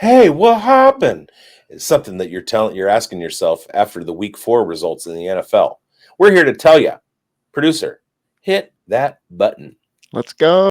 Hey, what happened? It's something that you're asking yourself after the week 4 results in the NFL. We're here to tell you. Producer, hit that button. Let's go.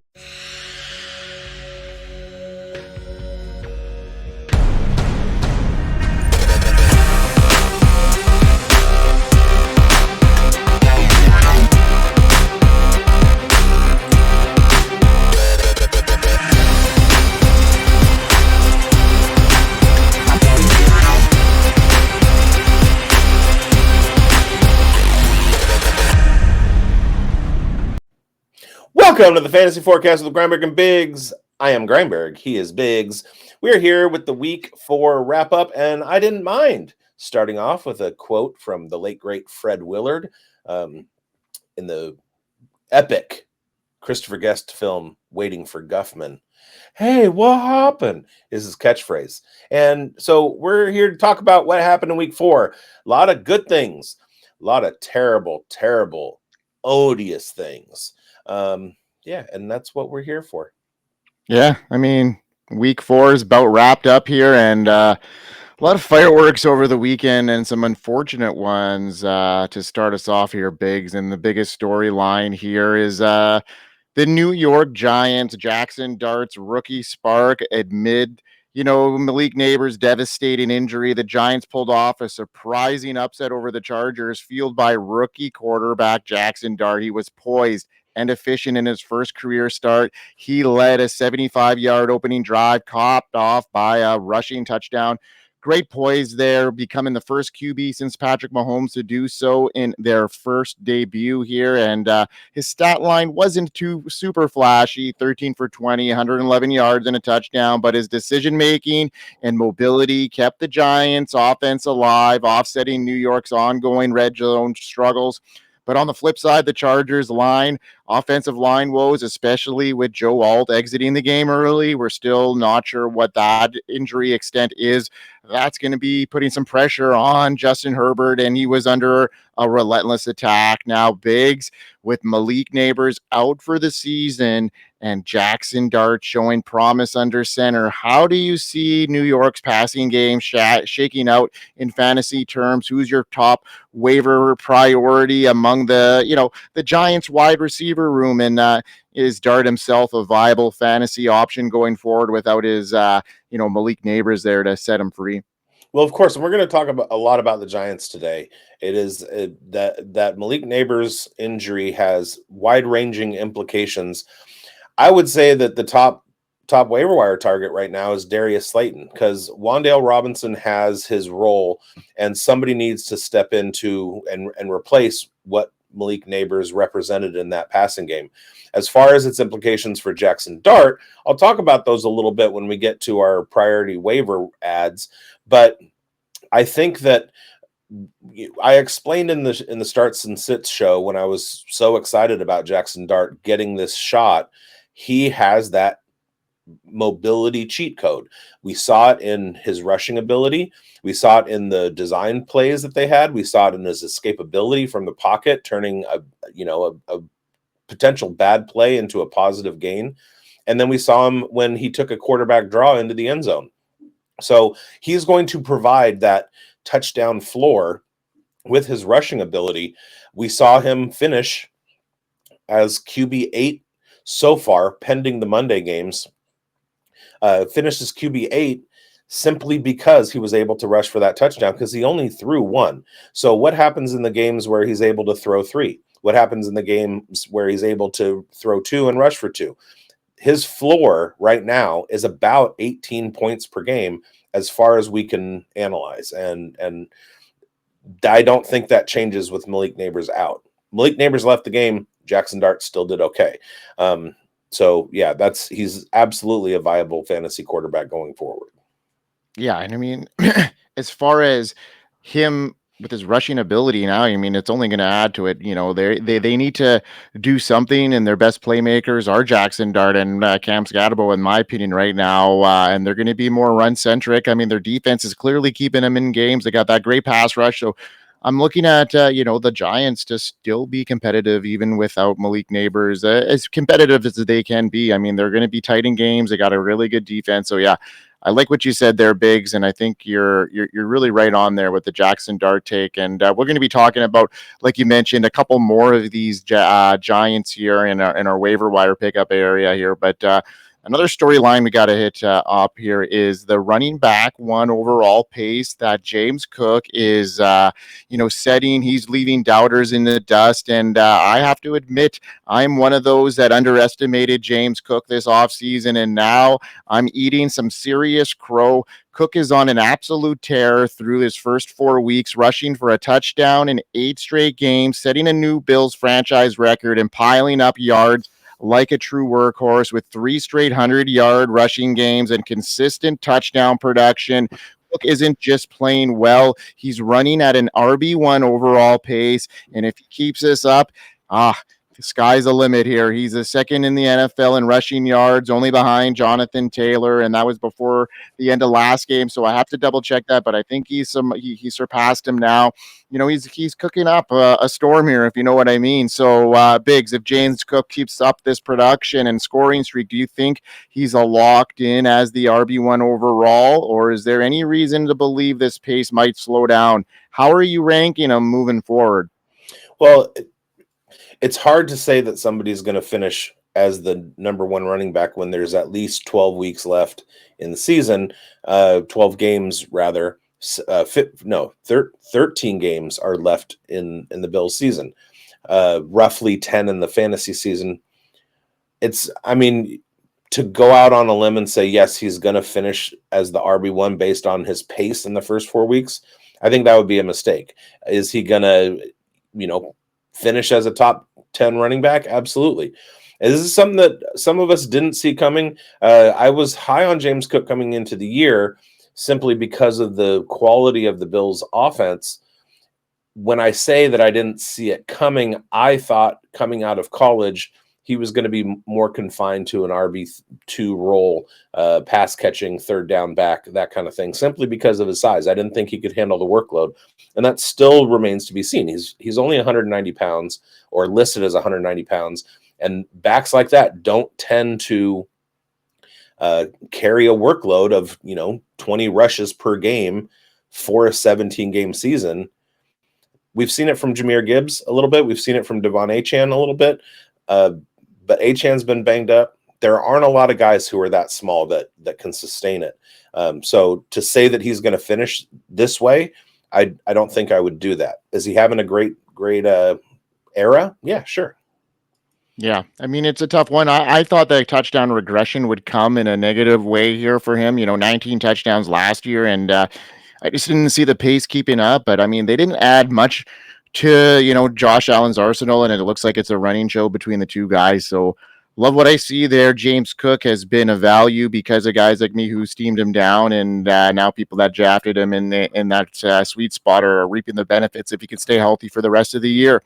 Welcome to the Fantasy Forecast with Grindberg and bigz. I am Grindberg. He is bigz. We're here with the week 4 wrap up, and I didn't mind starting off with a quote from the late great Fred Willard in the epic Christopher Guest film Waiting for Guffman. Hey, what happened? Is his catchphrase. And so we're here to talk about what happened in week 4. A lot of good things, a lot of terrible, odious things. And that's what we're here for. Yeah, I mean, week 4 is about wrapped up here, and a lot of fireworks over the weekend and some unfortunate ones to start us off here, bigz. And the biggest storyline here is the New York Giants, Jaxson Dart's rookie spark amid Malik Nabers' devastating injury. The Giants pulled off a surprising upset over the Chargers, fueled by rookie quarterback Jaxson Dart. He was poised and efficient in his first career start. He led a 75-yard opening drive, capped off by a rushing touchdown. Great poise there, becoming the first QB since Patrick Mahomes to do so in their first debut here. And his stat line wasn't too super flashy, 13 for 20, 111 yards and a touchdown, but his decision-making and mobility kept the Giants' offense alive, offsetting New York's ongoing red zone struggles. But on the flip side, the Chargers offensive line woes, especially with Joe Alt exiting the game early. We're still not sure what that injury extent is. That's going to be putting some pressure on Justin Herbert, and he was under a relentless attack. Now, bigz, with Malik Nabers out for the season and Jaxson Dart showing promise under center, how do you see New York's passing game shaking out in fantasy terms? Who's your top waiver priority among the Giants wide receiver room? And is Dart himself a viable fantasy option going forward without his Malik Nabers there to set him free? Well, of course, and we're going to talk a lot about the Giants today. It is that Malik Nabers' injury has wide-ranging implications. I would say that the top waiver wire target right now is Darius Slayton, because Wan'Dale Robinson has his role, and somebody needs to step into and replace what Malik Nabers represented in that passing game. As far as its implications for Jaxson Dart, I'll talk about those a little bit when we get to our priority waiver ads. But I think that I explained in the Starts and Sits show when I was so excited about Jaxson Dart getting this shot. He has that mobility cheat code. We saw it in his rushing ability. We saw it in the design plays that they had. We saw it in his escapability from the pocket, turning a potential bad play into a positive gain. And then we saw him when he took a quarterback draw into the end zone. So he's going to provide that touchdown floor with his rushing ability. We saw him finish as QB8 so far, pending the Monday games. Finished as QB8 simply because he was able to rush for that touchdown, because he only threw one. So what happens in the games where he's able to throw 3? What happens in the games where he's able to throw 2 and rush for 2? His floor right now is about 18 points per game as far as we can analyze. And I don't think that changes with Malik Nabers out. Malik Nabers left the game. Jaxson Dart still did okay. So yeah, he's absolutely a viable fantasy quarterback going forward. Yeah, and I mean, as far as him with his rushing ability now, I mean, it's only going to add to it. They need to do something, and their best playmakers are Jaxson Dart and Cam Scatterbo, in my opinion, right now. And they're going to be more run-centric. I mean, their defense is clearly keeping them in games. They got that great pass rush, so I'm looking at, the Giants to still be competitive even without Malik Nabers, as competitive as they can be. I mean, they're going to be tight in games. They got a really good defense. So, yeah, I like what you said there, Biggs, and I think you're really right on there with the Jaxson Dart take. And we're going to be talking about, like you mentioned, a couple more of these Giants here in our waiver wire pickup area here. But another storyline we got to hit up here is the running back one overall pace that James Cook is, setting. He's leaving doubters in the dust. And I have to admit, I'm one of those that underestimated James Cook this offseason. And now I'm eating some serious crow. Cook is on an absolute tear through his first 4 weeks, rushing for a touchdown in 8 straight games, setting a new Bills franchise record and piling up yards like a true workhorse with 3 straight 100-yard rushing games and consistent touchdown production. Cook isn't just playing well, he's running at an RB1 overall pace, and if he keeps this up, the sky's the limit here. He's the second in the NFL in rushing yards, only behind Jonathan Taylor, and that was before the end of last game. So I have to double check that, but I think he surpassed him now. He's cooking up a storm here, if you know what I mean. So Biggs, if James Cook keeps up this production and scoring streak, do you think he's locked in as the RB1 overall, or is there any reason to believe this pace might slow down? How are you ranking him moving forward? Well, it's hard to say that somebody's going to finish as the number one running back when there's at least 12 weeks left in the season, 12 games rather. 13 games are left in the Bills season, roughly 10 in the fantasy season. To go out on a limb and say, yes, he's going to finish as the RB1 based on his pace in the first 4 weeks, I think that would be a mistake. Is he going to, finish as a top 10 running back? Absolutely. And this is something that some of us didn't see coming. I was high on James Cook coming into the year simply because of the quality of the Bills' offense. When I say that I didn't see it coming, I thought coming out of college, he was going to be more confined to an RB2 role, pass catching, third down back, that kind of thing, simply because of his size. I didn't think he could handle the workload. And that still remains to be seen. He's only 190 pounds, or listed as 190 pounds. And backs like that don't tend to carry a workload of, 20 rushes per game for a 17-game season. We've seen it from Jahmyr Gibbs a little bit. We've seen it from Devon Achane a little bit. But Achane's been banged up. There aren't a lot of guys who are that small that can sustain it. So to say that he's going to finish this way, I don't think I would do that. Is he having a great era? Yeah, sure. Yeah, it's a tough one. I thought the touchdown regression would come in a negative way here for him. 19 touchdowns last year, and I just didn't see the pace keeping up. But they didn't add much to Josh Allen's arsenal, and it looks like it's a running show between the two guys. So love what I see there. James Cook has been a value because of guys like me who steamed him down, and now people that drafted him in that sweet spot are reaping the benefits if he can stay healthy for the rest of the year.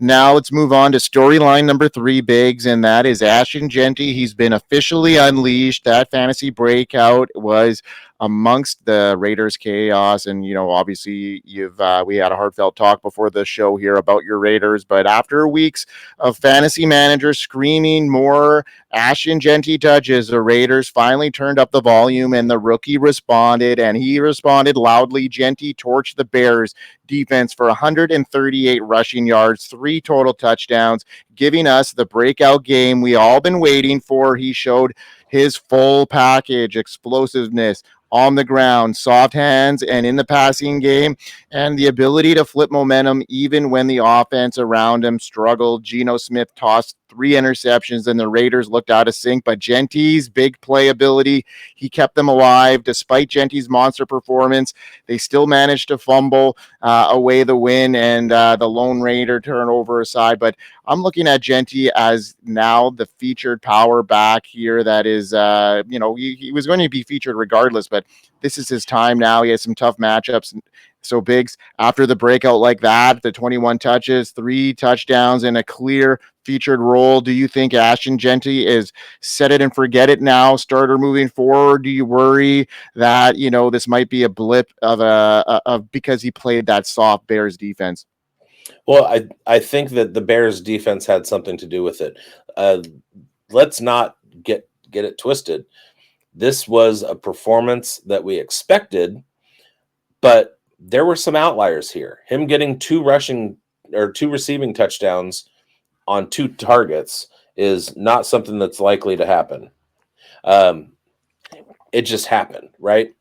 Now let's move on to storyline number 3, Biggs, and that is Ashton Jeanty. He's been officially unleashed. That fantasy breakout was amongst the Raiders chaos, and obviously we had a heartfelt talk before the show here about your Raiders, but after weeks of fantasy managers screaming more Ashton Jeanty touches, the Raiders finally turned up the volume, and the rookie responded, and he responded loudly. Jeanty torched the Bears defense for 138 rushing yards, 3 total touchdowns, giving us the breakout game we all been waiting for. He showed his full package: explosiveness on the ground, soft hands, and in the passing game, and the ability to flip momentum even when the offense around him struggled. Geno Smith tossed 3 interceptions, and the Raiders looked out of sync, but Jeanty's big playability, he kept them alive. Despite Jeanty's monster performance, they still managed to fumble away the win and the Lone Raider turnover aside. But I'm looking at Jeanty as now the featured power back here. That is, he was going to be featured regardless, but this is his time now. He has some tough matchups. So Biggs, after the breakout like that, the 21 touches, 3 touchdowns, and a clear featured role, do you think Ashton Jeanty is set it and forget it now, starter moving forward? Do you worry that, this might be a blip of because he played that soft Bears defense? Well, I think that the Bears defense had something to do with it. Let's not get it twisted. This was a performance that we expected, but there were some outliers here. Him getting 2 receiving touchdowns on 2 targets is not something that's likely to happen. It just happened, right?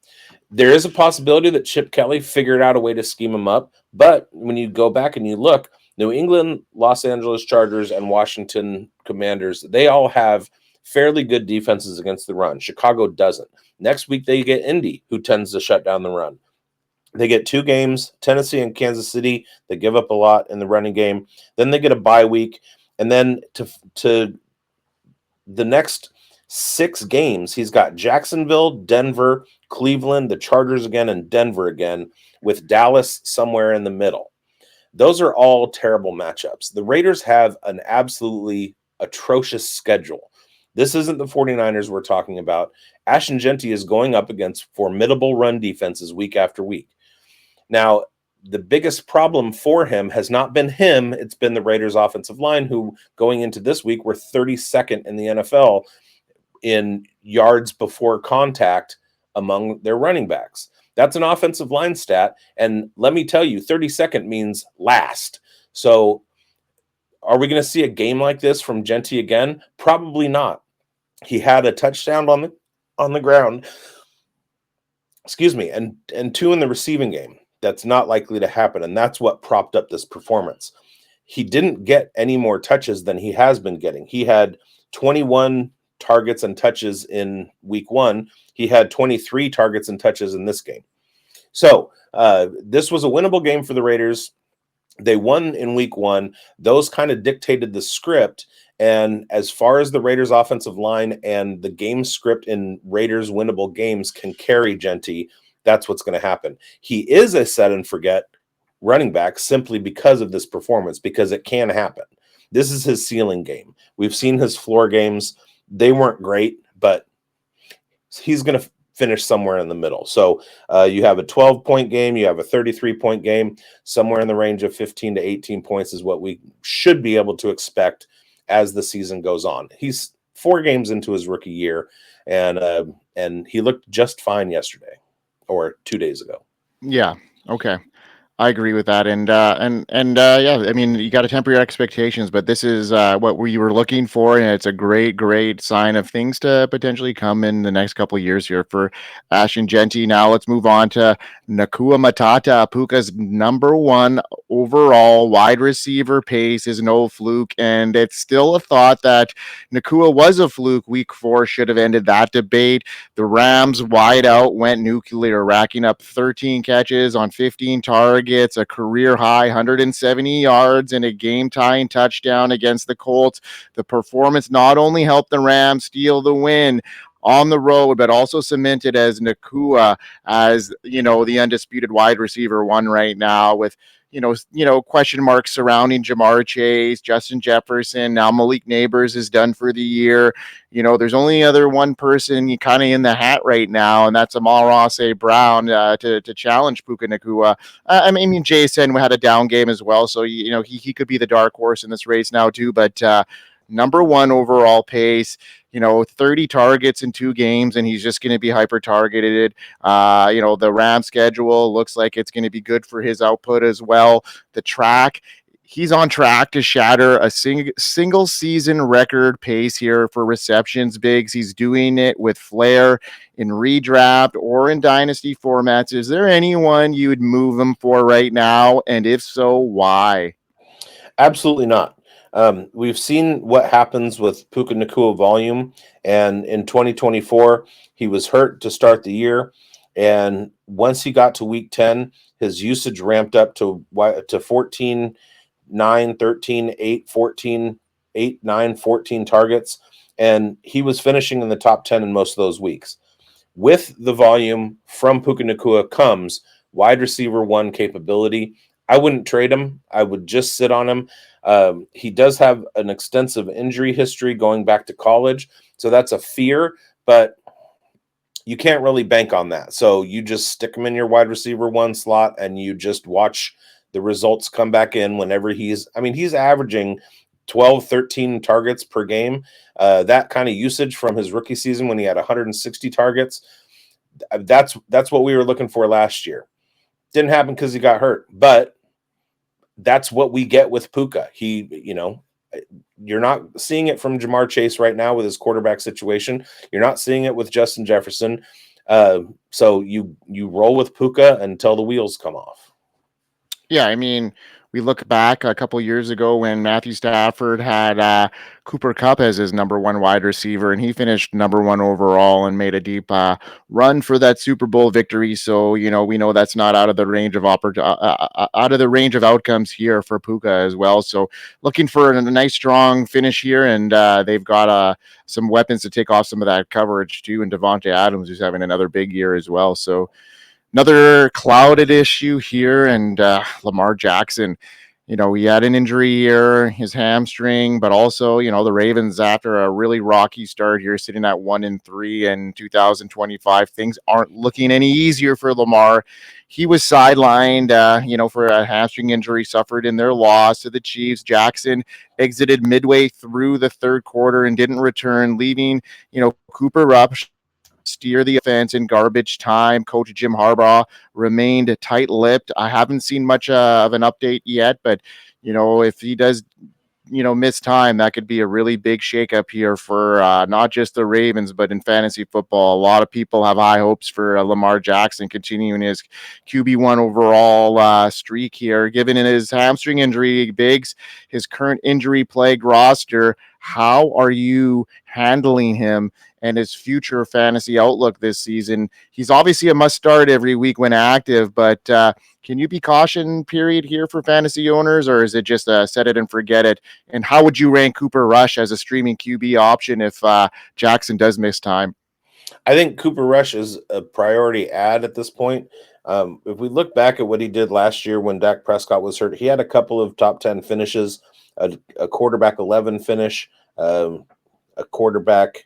There is a possibility that Chip Kelly figured out a way to scheme him up, but when you go back and you look, New England, Los Angeles Chargers, and Washington Commanders, they all have fairly good defenses against the run. Chicago doesn't. Next week, they get Indy, who tends to shut down the run. They get 2 games, Tennessee and Kansas City. They give up a lot in the running game. Then they get a bye week. And then to the next 6 games, he's got Jacksonville, Denver, Cleveland, the Chargers again, and Denver again, with Dallas somewhere in the middle. Those are all terrible matchups. The Raiders have an absolutely atrocious schedule. This isn't the 49ers we're talking about. Ashton Jeanty is going up against formidable run defenses week after week. Now, the biggest problem for him has not been him. It's been the Raiders' offensive line, who going into this week were 32nd in the NFL in yards before contact among their running backs. That's an offensive line stat. And let me tell you, 32nd means last. So are we going to see a game like this from Jeanty again? Probably not. He had a touchdown on the ground, and 2 in the receiving game. That's not likely to happen, and that's what propped up this performance. He didn't get any more touches than he has been getting. He had 21 targets and touches in week 1. He had 23 targets and touches in this game. So this was a winnable game for the Raiders. They won in week 1. Those kind of dictated the script. And as far as the Raiders offensive line and the game script in Raiders winnable games can carry Jeanty, that's what's going to happen. He is a set and forget running back simply because of this performance, because it can happen. This is his ceiling game. We've seen his floor games. They weren't great, but he's going to finish somewhere in the middle. So you have a 12-point game, you have a 33-point game, somewhere in the range of 15 to 18 points is what we should be able to expect as the season goes on. He's 4 games into his rookie year, and he looked just fine yesterday or 2 days ago. Yeah. Okay. I agree with that, and yeah, I mean, you got to temper your expectations, but this is what we were looking for, and it's a great sign of things to potentially come in the next couple of years here for Ashton Jeanty. Now let's move on to Nacua Matata. Puka's #1 overall wide receiver pace is no fluke, and it's still a thought that Nacua was a fluke. Week 4 should have ended that debate. The Rams wide out went nuclear, racking up 13 catches on 15 targets. Gets a career high 170 yards and a game-tying touchdown against the Colts. The performance not only helped the Rams steal the win on the road, but also cemented as Nacua as, the undisputed wide receiver 1 right now, with question marks surrounding Jamar Chase, Justin Jefferson. Now Malik Nabers is done for the year. There's only other one person kind of in the hat right now, and that's Amon-Ra St. Brown to challenge Puka Nacua. I mean, Jason had a down game as well, so he could be the dark horse in this race now too. But #1 overall pace, 30 targets in 2 games, and he's just going to be hyper targeted. The Rams schedule looks like it's going to be good for his output as well. The track, he's on track to shatter a single season record pace here for receptions. Biggs, he's doing it with flair in redraft or in dynasty formats. Is there anyone you would move him for right now? And if so, why? Absolutely not. We've seen what happens with Puka Nacua volume, and in 2024, he was hurt to start the year, and once he got to week 10, his usage ramped up to 14, 9, 13, 8, 14, 8, 9, 14 targets, and he was finishing in the top 10 in most of those weeks. With the volume from Puka Nacua comes wide receiver 1 capability. I wouldn't trade him. I would just sit on him. He does have an extensive injury history going back to college, so that's a fear, but you can't really bank on that. So you just stick him in your wide receiver 1 slot, and you just watch the results come back in whenever he's averaging 12, 13 targets per game. That kind of usage from his rookie season when he had 160 targets. That's what we were looking for last year. Didn't happen because he got hurt, but that's what we get with Puka. You're not seeing it from Jamar Chase right now with his quarterback situation. You're not seeing it with Justin Jefferson. So you roll with Puka until the wheels come off. Yeah, I mean, we look back a couple years ago when Matthew Stafford had Cooper Kupp as his number one wide receiver, and he finished number one overall and made a deep run for that Super Bowl victory. So we know that's not out of the range of outcomes here for Puka as well. So looking for a nice strong finish here, and they've got some weapons to take off some of that coverage too. And Devontae Adams, who's having another big year as well. So another clouded issue here, and Lamar Jackson. He had an injury here, his hamstring, but also, the Ravens, after a really rocky start here, sitting at 1-3 in 2025, things aren't looking any easier for Lamar. He was sidelined, for a hamstring injury suffered in their loss to the Chiefs. Jackson exited midway through the third quarter and didn't return, leaving, Cooper Rush steer the offense in garbage time. Coach Jim Harbaugh remained tight-lipped. I haven't seen much of an update yet, but if he does miss time, that could be a really big shakeup here for not just the Ravens, but in fantasy football. A lot of people have high hopes for Lamar Jackson continuing his QB1 overall streak here. Given his hamstring injury, bigz, his current injury-plagued roster, how are you handling him and his future fantasy outlook this season? He's obviously a must start every week when active, but can you be caution period here for fantasy owners, or is it just a set it and forget it? And how would you rank Cooper Rush as a streaming QB option if Jackson does miss time? I think Cooper Rush is a priority add at this point. If we look back at what he did last year when Dak Prescott was hurt, he had a couple of top 10 finishes, a quarterback 11 finish, a quarterback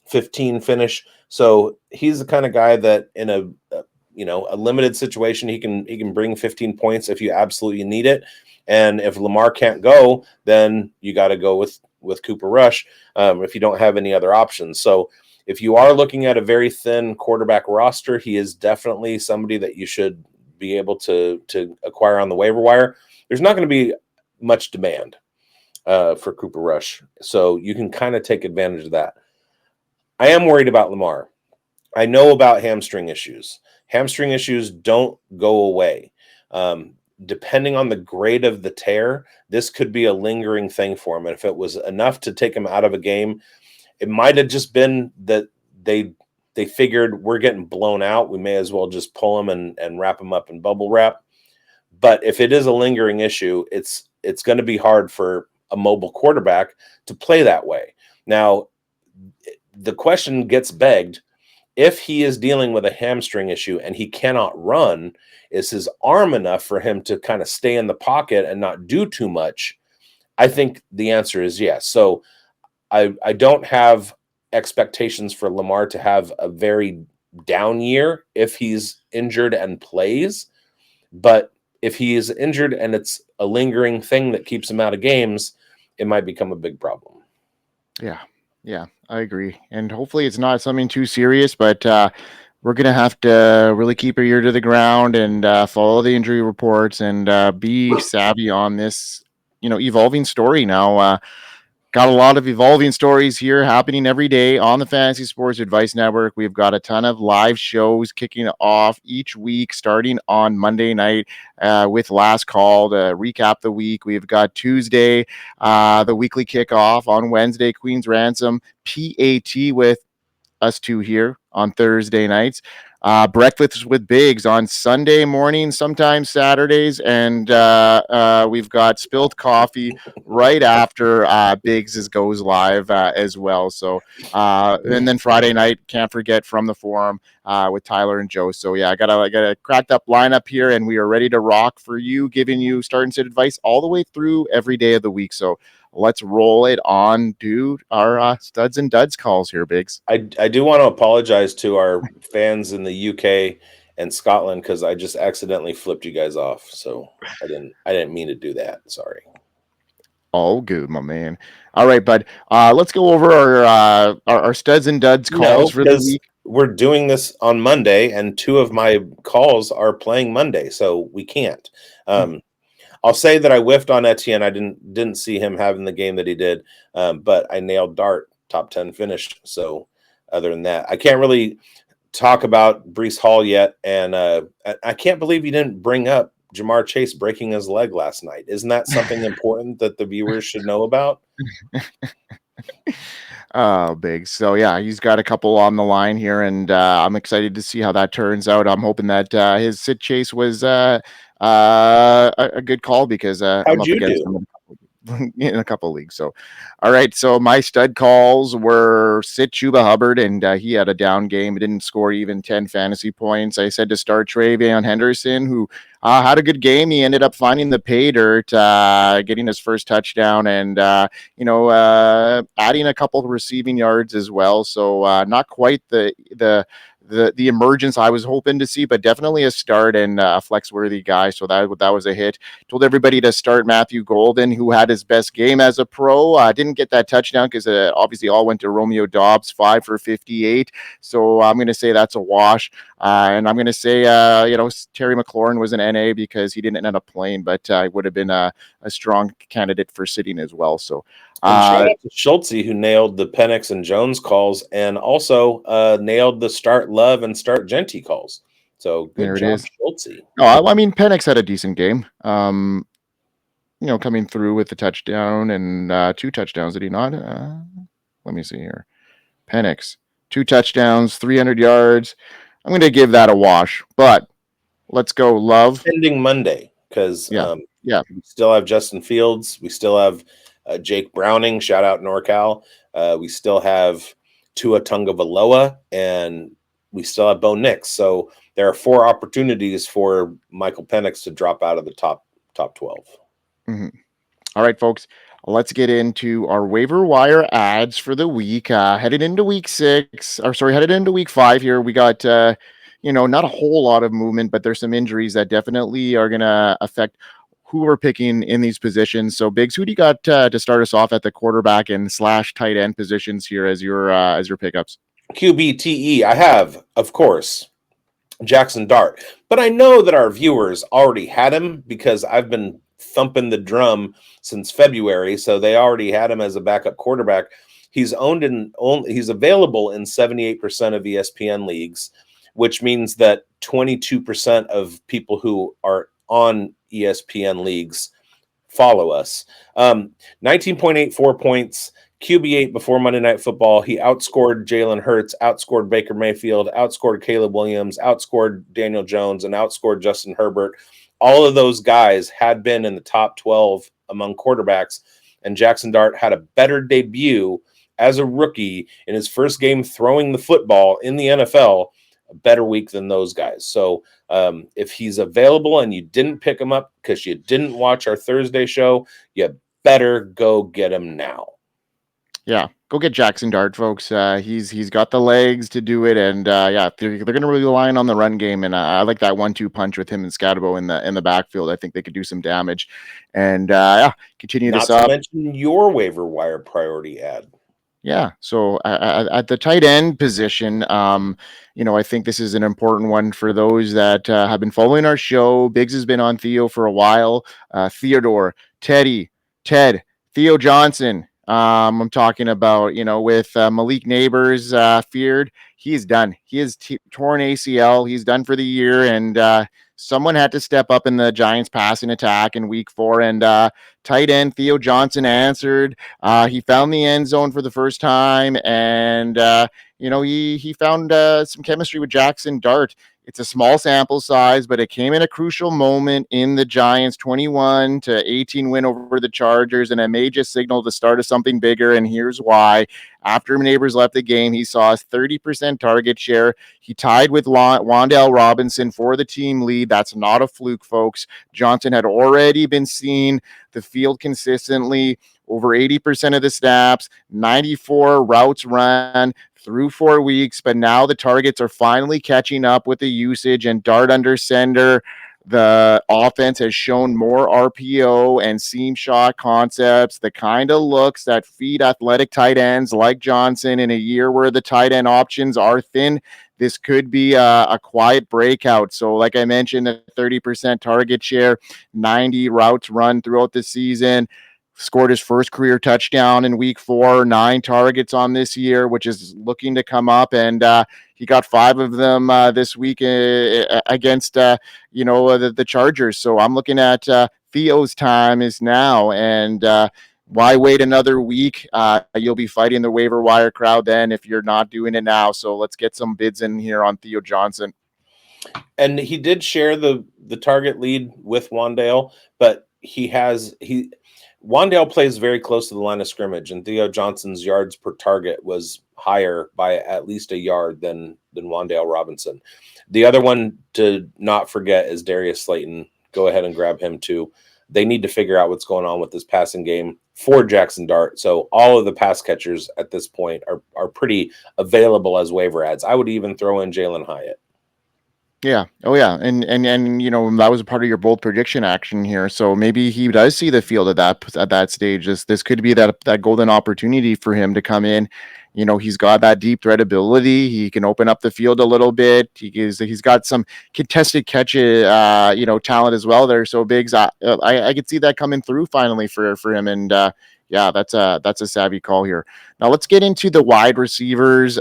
15 finish. So he's the kind of guy that in a limited situation, he can bring 15 points if you absolutely need it. And if Lamar can't go, then you got to go with Cooper Rush if you don't have any other options. So if you are looking at a very thin quarterback roster, he is definitely somebody that you should be able to acquire on the waiver wire. There's not going to be much demand for Cooper Rush, so you can kind of take advantage of that. I am worried about Lamar. I know about hamstring issues. Hamstring issues don't go away. Depending on the grade of the tear, this could be a lingering thing for him. And if it was enough to take him out of a game, it might have just been that they figured we're getting blown out. We may as well just pull him and wrap him up in bubble wrap. But if it is a lingering issue, it's going to be hard for a mobile quarterback to play that way. Now, the question gets begged, if he is dealing with a hamstring issue and he cannot run, is his arm enough for him to kind of stay in the pocket and not do too much? I think the answer is yes. So I don't have expectations for Lamar to have a very down year if he's injured and plays. But if he is injured and it's a lingering thing that keeps him out of games, it might become a big problem. Yeah, I agree. And hopefully it's not something too serious, but we're going to have to really keep our ear to the ground and follow the injury reports and be savvy on this, evolving story now. Got a lot of evolving stories here happening every day on the Fantasy Sports Advice Network. We've got a ton of live shows kicking off each week, starting on Monday night with Last Call to recap the week. We've got Tuesday, the weekly kickoff. On Wednesday, Queen's Ransom, PAT with us two here on Thursday nights. Breakfast with bigz on Sunday morning, sometimes Saturdays, and we've got Spilled Coffee right after bigz goes live as well. So, and then Friday night, can't forget From the Forum with Tyler and Joe. So yeah, I got a cracked up lineup here, and we are ready to rock for you, giving you start and sit advice all the way through every day of the week. So let's roll it on, dude. Our studs and duds calls here, bigz. I do want to apologize to our fans in the UK and Scotland because I just accidentally flipped you guys off. So I didn't mean to do that. Sorry. All good, my man. All right, bud. Let's go over our studs and duds calls No, for the because week. we're doing this on Monday, and two of my calls are playing Monday, so we can't. I'll say that I whiffed on Etienne. I didn't see him having the game that he did, but I nailed Dart top 10 finish. So other than that, I can't really talk about Breece Hall yet, and I can't believe you didn't bring up Jamar Chase breaking his leg last night. Isn't that something important that the viewers should know about? Oh, big. So yeah, he's got a couple on the line here, and I'm excited to see how that turns out. I'm hoping that his sit chase was a good call because I'm How'd up you against do? him in a couple leagues. So, all right. So my stud calls were sit Chuba Hubbard, and he had a down game. He didn't score even 10 fantasy points. I said to start Travion Henderson, who had a good game. He ended up finding the pay dirt, getting his first touchdown, and adding a couple of receiving yards as well. So not quite the emergence I was hoping to see, but definitely a start and a flex worthy guy. So that was a hit. Told everybody to start Matthew Golden, who had his best game as a pro. Didn't get that touchdown because obviously all went to Romeo Dobbs, 5 for 58. So I'm going to say that's a wash. And I'm going to say, Terry McLaurin was an NA because he didn't end up playing, but would have been a strong candidate for sitting as well. So And shout out to Schultze, who nailed the Penix and Jones calls, and also nailed the start Love and start Jeanty calls. So good there it job, is. Schultze. Oh, I mean, Penix had a decent game. Coming through with the touchdown and 2 touchdowns. Did he not? Let me see here. Penix, 2 touchdowns, 300 yards. I'm going to give that a wash, but let's go Love. Pending Monday, because Yeah. we still have Justin Fields. We still have Jake Browning. Shout out NorCal. We still have Tua Tagovailoa, and we still have Bo Nix. So there are 4 opportunities for Michael Penix to drop out of the top 12. Mm-hmm. All right, folks. Let's get into our waiver wire ads for the week. Headed into week 5 here. We got, not a whole lot of movement, but there's some injuries that definitely are going to affect who we're picking in these positions. So, Biggs, who do you got to start us off at the quarterback and / tight end positions here as your pickups? QBTE, I have, of course, Jaxson Dart. But I know that our viewers already had him because I've been thumping the drum since February, so they already had him as a backup quarterback. He's he's available in 78% of ESPN leagues, which means that 22% of people who are on ESPN leagues follow us. 19.84 points, QB8 before Monday Night Football. He outscored Jalen Hurts, outscored Baker Mayfield, outscored Caleb Williams, outscored Daniel Jones, and outscored Justin Herbert. All of those guys had been in the top 12 among quarterbacks, and Jaxson Dart had a better debut as a rookie in his first game throwing the football in the NFL, a better week than those guys. So if he's available and you didn't pick him up because you didn't watch our Thursday show, you better go get him now. Yeah, go get Jaxson Dart, folks. He's got the legs to do it, and they're going to really rely on the run game. And I like that 1-2 punch with him and Scatabo in the backfield. I think they could do some damage, and continue Not this to up. mention your waiver wire priority ad. Yeah. So at the tight end position, I think this is an important one for those that have been following our show. Biggs has been on Theo for a while. Theodore, Ted, Theo Johnson. I'm talking about, with Malik Nabers feared. He's done. He has torn ACL. He's done for the year, and someone had to step up in the Giants passing attack in week 4, and tight end Theo Johnson answered. He found the end zone for the first time, and he found some chemistry with Jaxson Dart. It's a small sample size, but it came in a crucial moment in the Giants' 21-18 win over the Chargers, and a major signal to start of something bigger. And here's why. After Nabers left the game, he saw a 30% target share. He tied with Wan'Dale Robinson for the team lead. That's not a fluke, folks. Johnson had already been seen the field consistently, over 80% of the snaps, 94 routes run through 4 weeks, but now the targets are finally catching up with the usage, and Dart under center The offense has shown more RPO and seam shot concepts, the kind of looks that feed athletic tight ends like Johnson in a year where the tight end options are thin. This could be a quiet breakout. So, like I mentioned, a 30% target share, 90 routes run throughout the season. Scored his first career touchdown in week 4, 9 targets on this year, which is looking to come up. And he got 5 of them this week against, the Chargers. So I'm looking at Theo's time is now. And why wait another week? You'll be fighting the waiver wire crowd then if you're not doing it now. So let's get some bids in here on Theo Johnson. And he did share the target lead with Wandale, but Wandale plays very close to the line of scrimmage, and Theo Johnson's yards per target was higher by at least a yard than Wandale Robinson. The other one to not forget is Darius Slayton. Go ahead and grab him too. They need to figure out what's going on with this passing game for Jaxson Dart. So all of the pass catchers at this point are pretty available as waiver ads. I would even throw in Jalen Hyatt. Yeah. Oh, yeah. And that was a part of your bold prediction action here. So maybe he does see the field at that stage. This could be that golden opportunity for him to come in. He's got that deep threat ability. He can open up the field a little bit. He's got some contested catch, talent as well there. So bigz, I could see that coming through finally for him. And yeah, that's a savvy call here. Now let's get into the wide receivers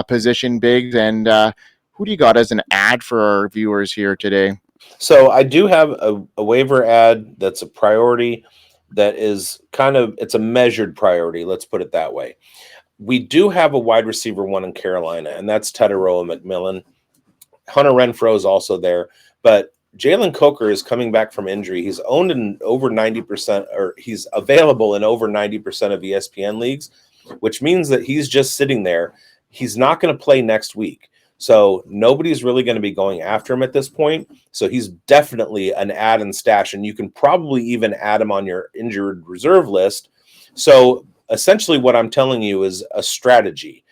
position, bigz, and who do you got as an ad for our viewers here today? So I do have a waiver ad that's a priority that is it's a measured priority. Let's put it that way. We do have a wide receiver one in Carolina, and that's Tataroa McMillan. Hunter Renfrow is also there, but Jalen Coker is coming back from injury. He's owned in over 90%, or he's available in over 90% of ESPN leagues, which means that he's just sitting there. He's not going to play next week. So nobody's really going to be going after him at this point. So he's definitely an add and stash, and you can probably even add him on your injured reserve list. So essentially what I'm telling you is a strategy.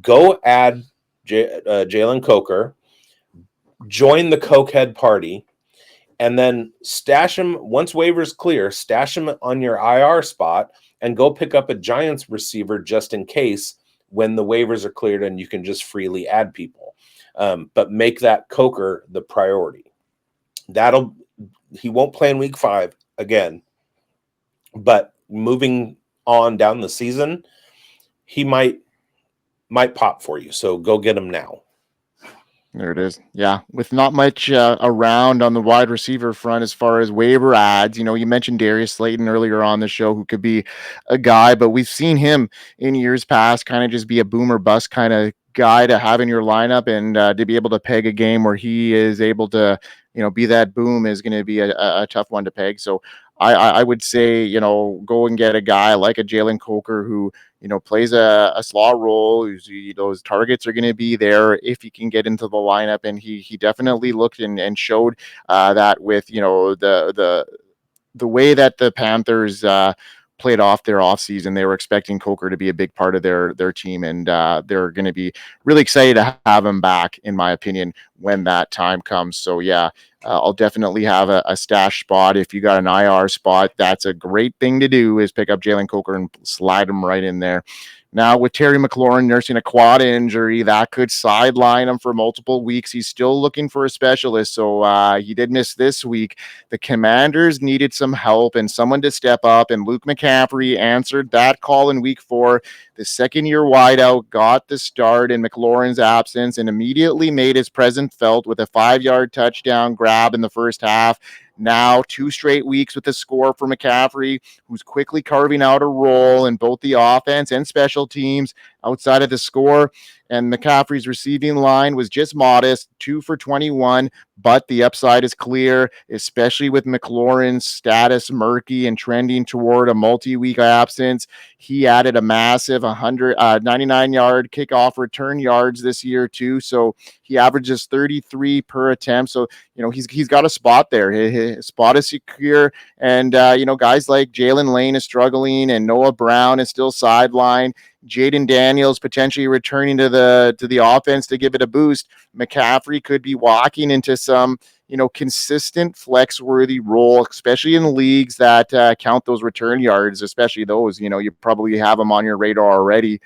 Go add Jalen Coker, join the Cokehead party, and then stash him once waivers clear, stash him on your IR spot, and go pick up a Giants receiver just in case when the waivers are cleared and you can just freely add people. But make that Coker the priority. He won't play in week 5 again, but moving on down the season, he might pop for you. So go get him now. There it is. Yeah, with not much around on the wide receiver front as far as waiver ads. You mentioned Darius Slayton earlier on the show, who could be a guy, but we've seen him in years past kind of just be a boom or bust kind of guy to have in your lineup, and to be able to peg a game where he is able to, be that boom is going to be a tough one to peg. So I would say, go and get a guy like a Jalen Coker who, plays a slot role. Those targets are going to be there if he can get into the lineup. And he definitely looked and showed that with, the way that the Panthers played off their offseason. They were expecting Coker to be a big part of their team, and they're going to be really excited to have him back, in my opinion, when that time comes. So yeah, I'll definitely have a stash spot. If you got an IR spot, that's a great thing to do, is pick up Jalen Coker and slide him right in there. Now, with Terry McLaurin nursing a quad injury, that could sideline him for multiple weeks. He's still looking for a specialist, so he did miss this week. The Commanders needed some help and someone to step up, and Luke McCaffrey answered that call in week 4. The second-year wideout got the start in McLaurin's absence and immediately made his presence felt with a 5-yard touchdown grab in the first half. Now 2 straight weeks with a score for McCaffrey, who's quickly carving out a role in both the offense and special teams outside of the score. And McCaffrey's receiving line was just modest, 2 for 21, but the upside is clear, especially with McLaurin's status murky and trending toward a multi-week absence. He added a massive 99-yard kickoff return yards this year too, so he averages 33 per attempt. So he's got a spot there. His spot is secure, and guys like Jalen Lane is struggling, and Noah Brown is still sidelined. Jaden Daniels potentially returning to the offense to give it a boost. McCaffrey could be walking into some consistent flex-worthy role, especially in leagues that count those return yards, especially those, you probably have him on your radar already.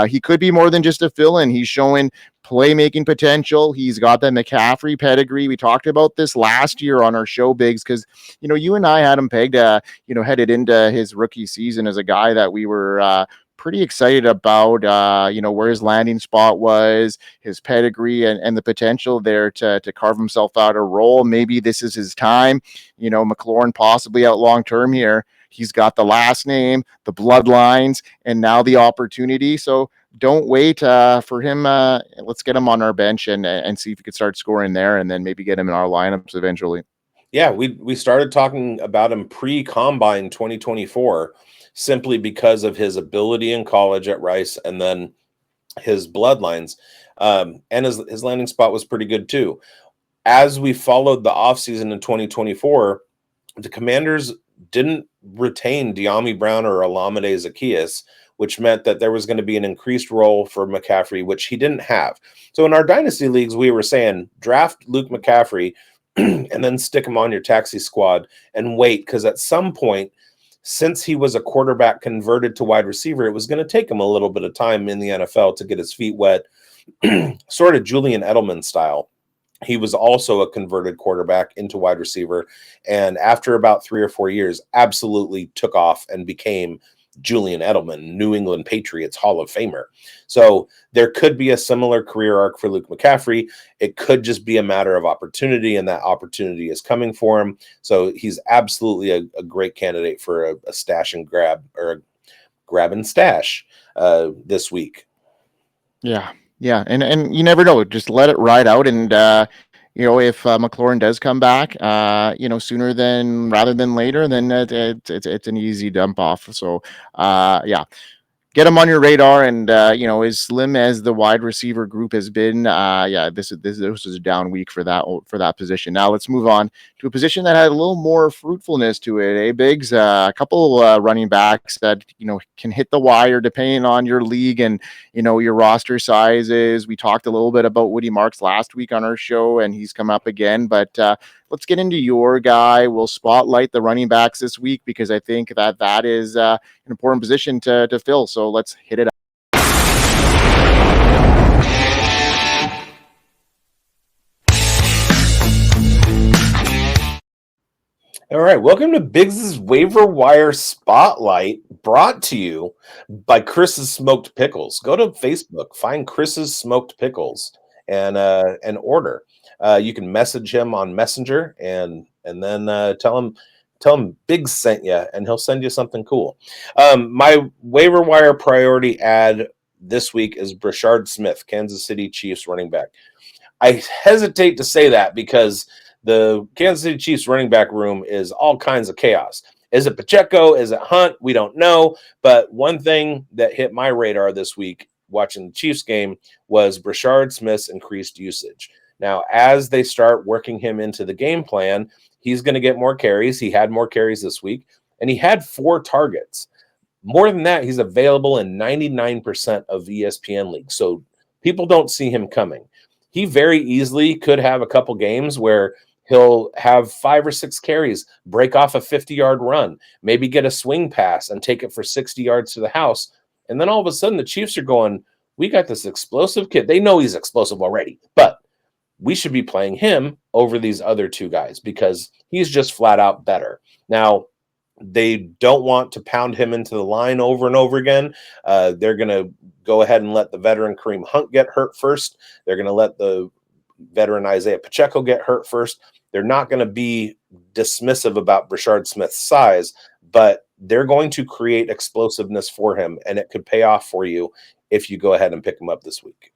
He could be more than just a fill-in. He's showing playmaking potential. He's got that McCaffrey pedigree. We talked about this last year on our show, Biggs, because, you and I had him pegged, headed into his rookie season as a guy that we were pretty excited about, where his landing spot was, his pedigree, and the potential there to carve himself out a role. Maybe this is his time. McLaurin possibly out long-term here. He's got the last name, the bloodlines, and now the opportunity. So don't wait for him. Let's get him on our bench and see if he could start scoring there, and then maybe get him in our lineups eventually. Yeah, we started talking about him pre-combine 2024 simply because of his ability in college at Rice and then his bloodlines. And his landing spot was pretty good too. As we followed the offseason in 2024, the Commanders didn't retain De'Ami Brown or Olamide Zaccheaus, which meant that there was going to be an increased role for McCaffrey, which he didn't have. So in our dynasty leagues, we were saying draft Luke McCaffrey and then stick him on your taxi squad and wait, because at some point, since he was a quarterback converted to wide receiver, it was going to take him a little bit of time in the NFL to get his feet wet, sort of Julian Edelman style. He was also a converted quarterback into wide receiver, and after about 3 or 4 years, absolutely took off and became Julian Edelman, New England Patriots Hall of Famer. So there could be a similar career arc for Luke McCaffrey. It could just be a matter of opportunity, and that opportunity is coming for him. So he's absolutely a great candidate for a stash and grab, or a grab and stash this week. Yeah. And you never know. Just let it ride out. And, if McLaurin does come back, sooner rather than later, then it's an easy dump off. So, get him on your radar. And, as slim as the wide receiver group has been, this is a down week for that position. Now let's move on to a position that had a little more fruitfulness to it, Biggs? A couple running backs that, can hit the wire depending on your league and, your roster sizes. We talked a little bit about Woody Marks last week on our show, and he's come up again, but let's get into your guy. We'll spotlight the running backs this week because I think that is an important position to fill. So let's hit it up. All right, welcome to bigz' Waiver Wire Spotlight, brought to you by Chris's Smoked Pickles. Go to Facebook, find Chris's Smoked Pickles, and order. You can message him on Messenger, and then tell him bigz sent you, and he'll send you something cool. My waiver wire priority ad this week is Brashard Smith, Kansas City Chiefs running back. I hesitate to say that because the Kansas City Chiefs running back room is all kinds of chaos. Is it Pacheco? Is it Hunt? We don't know. But one thing that hit my radar this week watching the Chiefs game was Brashard Smith's increased usage. Now, as they start working him into the game plan, he's going to get more carries. He had more carries this week, and he had 4 targets. More than that, he's available in 99% of ESPN leagues. So people don't see him coming. He very easily could have a couple games where he'll have 5 or 6 carries, break off a 50-yard run, maybe get a swing pass and take it for 60 yards to the house. And then all of a sudden the Chiefs are going, we got this explosive kid. They know he's explosive already, but we should be playing him over these other 2 guys because he's just flat out better. Now, they don't want to pound him into the line over and over again. They're going to go ahead and let the veteran Kareem Hunt get hurt first. They're going to let the veteran Isaiah Pacheco get hurt first. They're not going to be dismissive about Brashard Smith's size, but they're going to create explosiveness for him, and it could pay off for you if you go ahead and pick him up this week.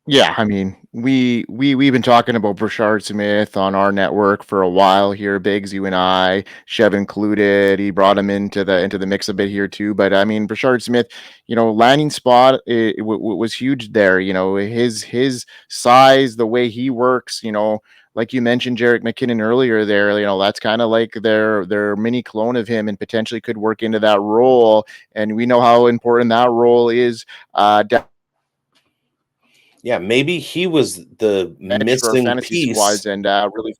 Yeah, I mean, we've been talking about Brashard Smith on our network for a while here, Biggs, you and I, Chev included. He brought him into the mix a bit here too. But I mean, Brashard Smith, landing spot was huge there. His size, the way he works, like you mentioned, Jerick McKinnon earlier there, that's kind of like their mini clone of him and potentially could work into that role. And we know how important that role is. Yeah, maybe he was the Edge for missing fantasy squads piece. and really.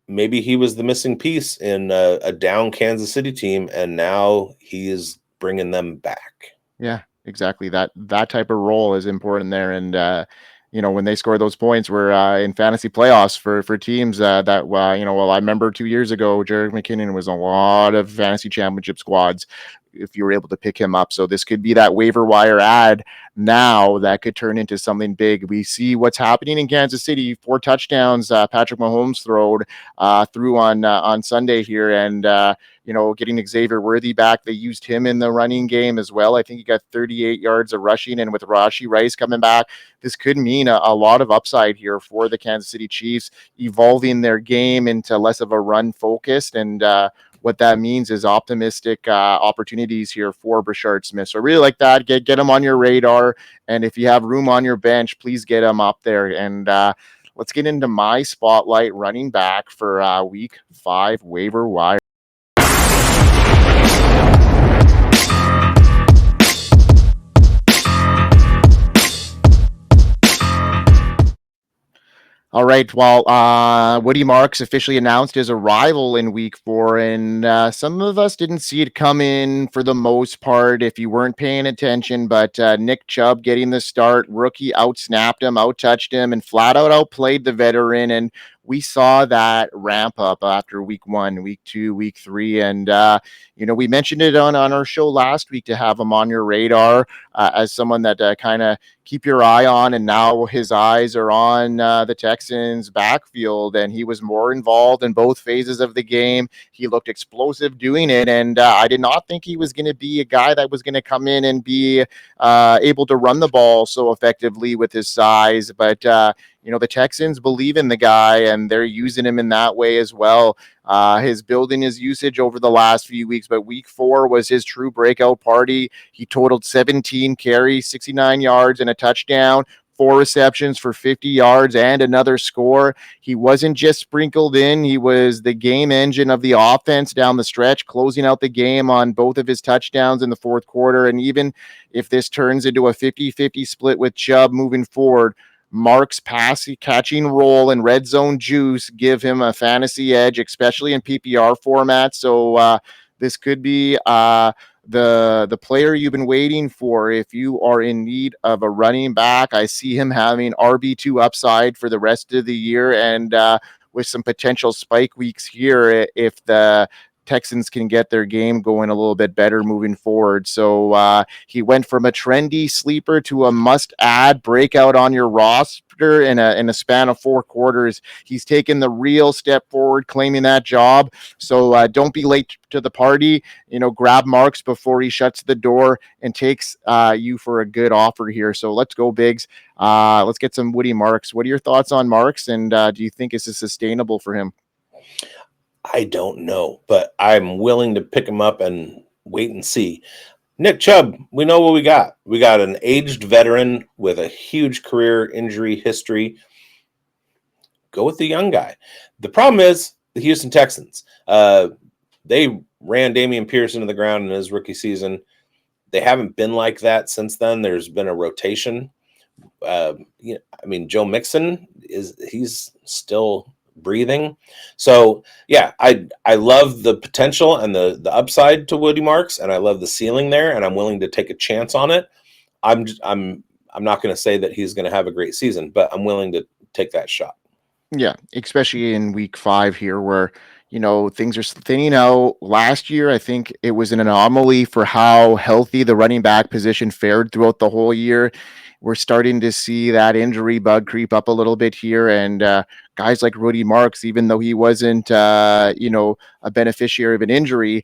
Maybe he was the missing piece in a down Kansas City team, and now he is bringing them back. Yeah, exactly. That type of role is important there, and when they score those points, we're in fantasy playoffs for teams that well, I remember 2 years ago, Jerick McKinnon was a lot of fantasy championship squads if you were able to pick him up. So this could be that waiver wire ad now that could turn into something big. We see what's happening in Kansas City. 4 touchdowns Patrick Mahomes threw on Sunday here, and getting Xavier Worthy back. They used him in the running game as well. I think he got 38 yards of rushing, and with Rashee Rice coming back, this could mean a lot of upside here for the Kansas City Chiefs, evolving their game into less of a run focused. And what that means is optimistic opportunities here for Brashard Smith. So I really like that. Get him on your radar. And if you have room on your bench, please get him up there. And let's get into my spotlight running back for week 5 waiver wire. All right. Well, Woody Marks officially announced his arrival in week 4, and some of us didn't see it come in for the most part if you weren't paying attention. But Nick Chubb getting the start, rookie outsnapped him, outtouched him, and flat out outplayed the veteran. And we saw that ramp up after week 1, week 2, week 3. And, we mentioned it on our show last week to have him on your radar as someone that kind of keep your eye on, and now his eyes are on the Texans backfield, and he was more involved in both phases of the game. He looked explosive doing it, and I did not think he was going to be a guy that was going to come in and be able to run the ball so effectively with his size, but the Texans believe in the guy, and they're using him in that way as well. His building his usage over the last few weeks, but week 4 was his true breakout party. He totaled 17 carries, 69 yards, and a touchdown, 4 receptions for 50 yards and another score. He wasn't just sprinkled in. He was the game engine of the offense down the stretch, closing out the game on both of his touchdowns in the fourth quarter. And even if this turns into a 50-50 split with Chubb moving forward, Mark's passing catching role and red zone juice give him a fantasy edge, especially in PPR format. So this could be the player you've been waiting for if you are in need of a running back. I see him having RB2 upside for the rest of the year, and with some potential spike weeks here if the Texans can get their game going a little bit better moving forward. So he went from a trendy sleeper to a must-add breakout on your roster in a span of 4 quarters. He's taken the real step forward, claiming that job. So don't be late to the party. Grab Marks before he shuts the door and takes you for a good offer here. So let's go, bigz. Let's get some Woody Marks. What are your thoughts on Marks, and do you think this is sustainable for him? I don't know, but I'm willing to pick him up and wait and see. Nick Chubb, we know what we got. We got an aged veteran with a huge career injury history. Go with the young guy. The problem is the Houston Texans. They ran Damian Pierce into the ground in his rookie season. They haven't been like that since then. There's been a rotation. Joe Mixon he's still breathing. So yeah, I love the potential and the upside to Woody Marks, and I love the ceiling there, and I'm willing to take a chance on it. I'm not going to say that he's going to have a great season, but I'm willing to take that shot. Yeah, especially in week 5 here where things are thinning out. Last year, I think it was an anomaly for how healthy the running back position fared throughout the whole year. We're starting to see that injury bug creep up a little bit here, and guys like Woody Marks, even though he wasn't, a beneficiary of an injury,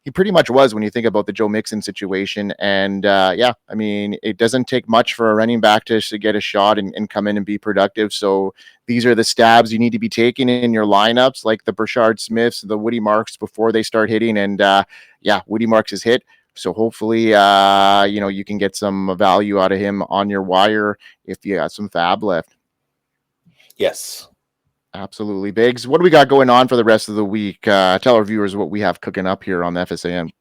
he pretty much was when you think about the Joe Mixon situation. And it doesn't take much for a running back to get a shot and come in and be productive. So these are the stabs you need to be taking in your lineups, like the Brashard Smiths, the Woody Marks before they start hitting. And Woody Marks is hit. So hopefully, you can get some value out of him on your wire if you got some fab left. Yes. Absolutely. bigz, what do we got going on for the rest of the week? Tell our viewers what we have cooking up here on the FSAN.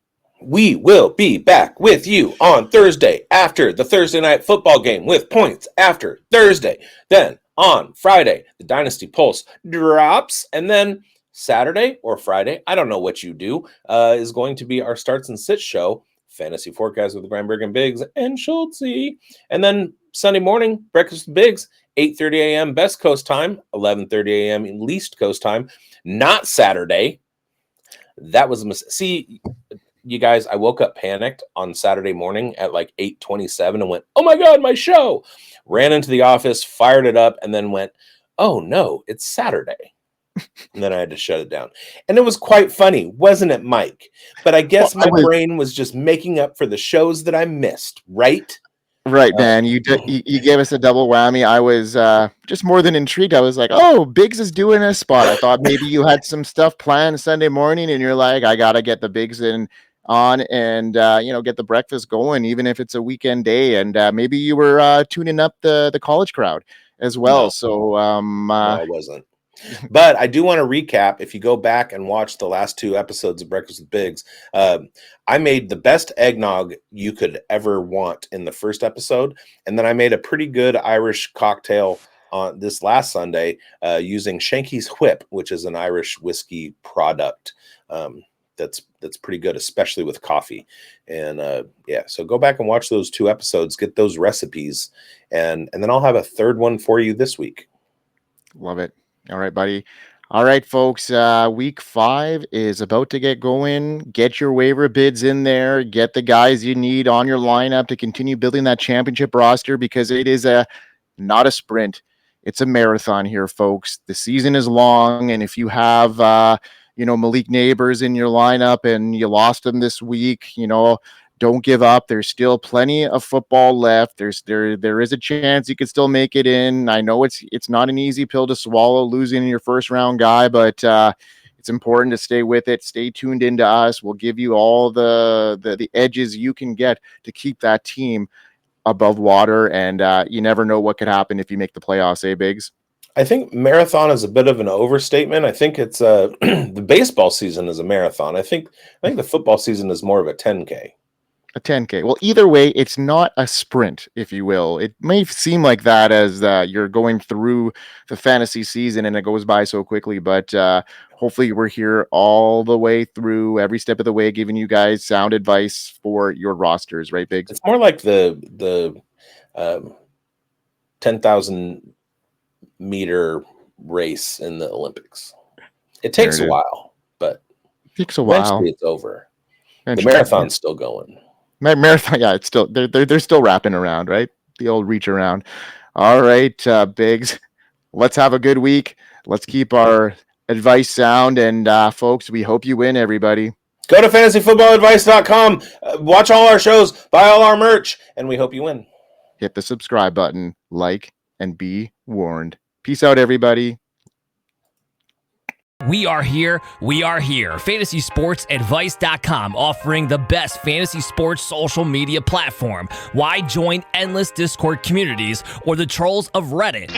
We will be back with you on Thursday after the Thursday night football game with points after Thursday. Then on Friday, the Dynasty Pulse drops. And then Saturday or Friday, I don't know what you do, is going to be our Starts and Sits show, Fantasy Forecast with Grindberg and Biggs and Schultze. And then Sunday morning, Breakfast with Biggs, 8:30 a.m. Best Coast time, 11:30 a.m. Least Coast time. Not Saturday. That was a mistake. See, you guys, I woke up panicked on Saturday morning at like 8:27 and went, oh my God, my show. Ran into the office, fired it up, and then went, oh no, it's Saturday. And then I had to shut it down. And it was quite funny, wasn't it, Mike? But I guess my brain was just making up for the shows that I missed, right? Right, man. You gave us a double whammy. I was just more than intrigued. I was like, oh, Biggs is doing a spot. I thought maybe you had some stuff planned Sunday morning, and you're like, I got to get the Biggs on and, get the breakfast going, even if it's a weekend day. And maybe you were tuning up the college crowd as well. No. So no, I wasn't. But I do want to recap. If you go back and watch the last 2 episodes of Breakfast with Biggs, I made the best eggnog you could ever want in the first episode. And then I made a pretty good Irish cocktail on this last Sunday using Shanky's Whip, which is an Irish whiskey product. That's pretty good, especially with coffee. And so go back and watch those 2 episodes, get those recipes, and then I'll have a third one for you this week. Love it. All right, buddy. All right, folks. Week 5 is about to get going. Get your waiver bids in there. Get the guys you need on your lineup to continue building that championship roster, because it is not a sprint. It's a marathon here, folks. The season is long, and if you have Malik Nabers in your lineup and you lost him this week, don't give up. There's still plenty of football left. There is a chance you could still make it in. I know it's not an easy pill to swallow, losing your first round guy, but it's important to stay with it. Stay tuned into us. We'll give you all the edges you can get to keep that team above water. And you never know what could happen if you make the playoffs, Biggs? I think marathon is a bit of an overstatement. I think it's the baseball season is a marathon. I think the football season is more of a 10K. A 10K. Well, either way, it's not a sprint, if you will. It may seem like that as you're going through the fantasy season and it goes by so quickly, but hopefully we're here all the way through, every step of the way, giving you guys sound advice for your rosters, right, Biggs? It's more like the 10,000 meter race in the Olympics. It takes a while, but eventually it's over. The marathon's still going. Marathon, yeah, it's still they're still wrapping around, right? The old reach around. All right, Biggs, let's have a good week. Let's keep our advice sound, and folks, we hope you win, everybody. Go to fantasyfootballadvice.com, watch all our shows, buy all our merch, and we hope you win. Hit the subscribe button, like, and be warned. Peace out, everybody. We are here. FantasySportsAdvice.com, offering the best fantasy sports social media platform. Why join endless Discord communities or the trolls of Reddit?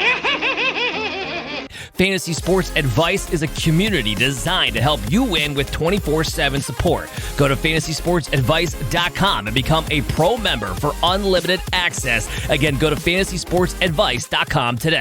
Fantasy Sports Advice is a community designed to help you win with 24/7 support. Go to FantasySportsAdvice.com and become a pro member for unlimited access. Again, go to FantasySportsAdvice.com today.